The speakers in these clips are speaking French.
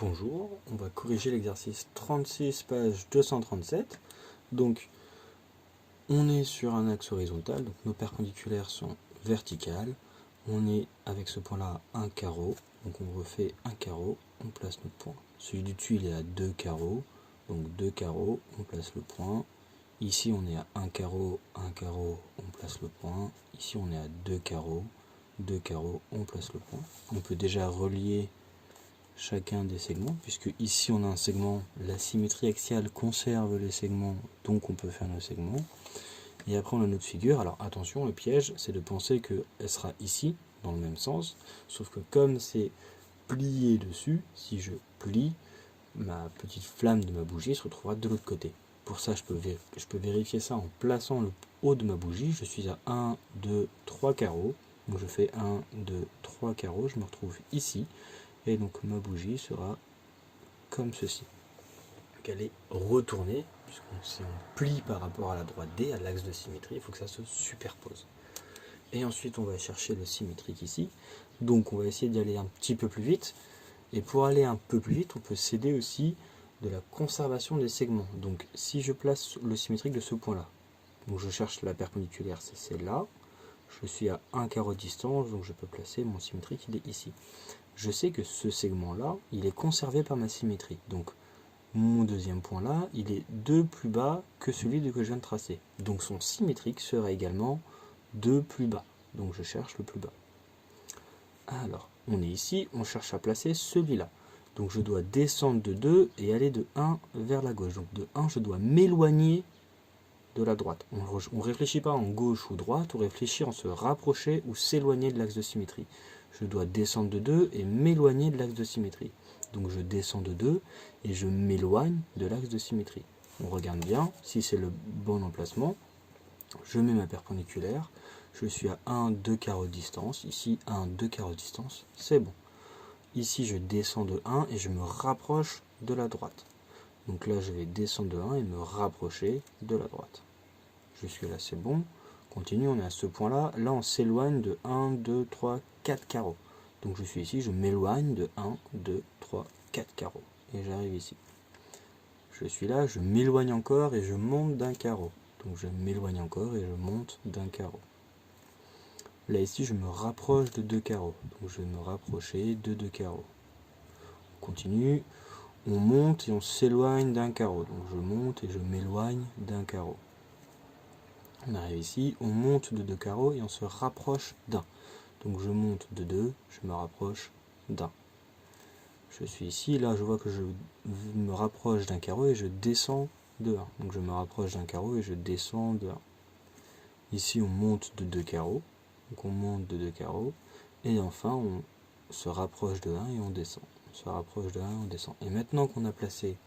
Bonjour, on va corriger l'exercice 36, page 237. Donc, on est sur un axe horizontal, donc nos perpendiculaires sont verticales. On est avec ce point-là un carreau, donc on refait un carreau, on place notre point. Celui du dessus, il est à 2 carreaux, donc 2 carreaux, on place le point. Ici, on est à un carreau, on place le point. Ici, on est à 2 carreaux, on place le point. On peut déjà relier chacun des segments, puisque ici on a un segment, la symétrie axiale conserve les segments, donc on peut faire nos segments. Et après on a notre figure. Alors attention, le piège c'est de penser qu'elle sera ici, dans le même sens, sauf que comme c'est plié dessus, si je plie, ma petite flamme de ma bougie se retrouvera de l'autre côté. Pour ça je peux vérifier ça en plaçant le haut de ma bougie. Je suis à 1, 2, 3 carreaux, donc je fais 1, 2, 3 carreaux, je me retrouve ici. Et donc ma bougie sera comme ceci. Donc elle est retournée, si on plie par rapport à la droite D, à l'axe de symétrie, il faut que ça se superpose. Et ensuite on va chercher le symétrique ici. Donc on va essayer d'y aller un petit peu plus vite. Et pour aller un peu plus vite, on peut s'aider aussi de la conservation des segments. Donc si je place le symétrique de ce point-là, donc je cherche la perpendiculaire, c'est celle-là. Je suis à 1 carreau de distance, donc je peux placer mon symétrique, il est ici. Je sais que ce segment-là, il est conservé par ma symétrie. Donc, mon deuxième point là, il est 2 plus bas que celui que je viens de tracer. Donc, son symétrique sera également 2 plus bas. Donc, je cherche le plus bas. Alors, on est ici, on cherche à placer celui-là. Donc, je dois descendre de 2 et aller de 1 vers la gauche. Donc, de 1, je dois m'éloigner de la droite. On ne réfléchit pas en gauche ou droite, on réfléchit en se rapprocher ou s'éloigner de l'axe de symétrie. Je dois descendre de 2 et m'éloigner de l'axe de symétrie. Donc je descends de 2 et je m'éloigne de l'axe de symétrie. On regarde bien, si c'est le bon emplacement, je mets ma perpendiculaire, je suis à 1, 2 carreaux de distance, ici 1, 2 carreaux de distance, c'est bon. Ici je descends de 1 et je me rapproche de la droite. Donc là je vais descendre de 1 et me rapprocher de la droite. Jusque-là c'est bon. Continue, on est à ce point-là. Là, on s'éloigne de 1, 2, 3, 4 carreaux. Donc je suis ici, je m'éloigne de 1, 2, 3, 4 carreaux. Et j'arrive ici. Je suis là, je m'éloigne encore et je monte d'un carreau. Donc je m'éloigne encore et je monte d'un carreau. Là, ici, je me rapproche de 2 carreaux. Donc je vais me rapprocher de 2 carreaux. On continue, on monte et on s'éloigne d'un carreau. Donc je monte et je m'éloigne d'un carreau. On arrive ici, on monte de 2 carreaux et on se rapproche d'un. Donc je monte de 2, je me rapproche d'un. Je suis ici, là je vois que je me rapproche d'un carreau et je descends de 1. Donc je me rapproche d'un carreau et je descends de 1. Ici on monte de 2 carreaux, donc on monte de 2 carreaux. Et enfin on se rapproche de 1 et on descend. On se rapproche de 1 et on descend. Et maintenant qu'on a placé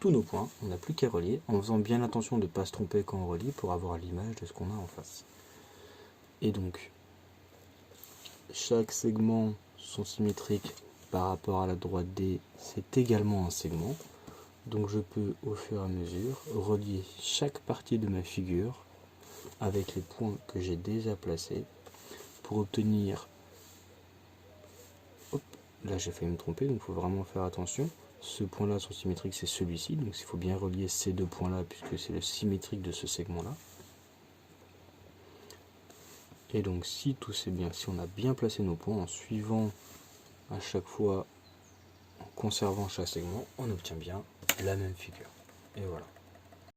tous nos points, on n'a plus qu'à relier, en faisant bien attention de ne pas se tromper quand on relie pour avoir l'image de ce qu'on a en face. Et donc, chaque segment sont symétriques par rapport à la droite D, c'est également un segment. Donc je peux au fur et à mesure relier chaque partie de ma figure avec les points que j'ai déjà placés pour obtenir... Hop, là j'ai failli me tromper, donc il faut vraiment faire attention. Ce point-là, son symétrique, c'est celui-ci. Donc il faut bien relier ces deux points-là, puisque c'est le symétrique de ce segment-là. Et donc si tout c'est bien, si on a bien placé nos points, en suivant à chaque fois, en conservant chaque segment, on obtient bien la même figure. Et voilà.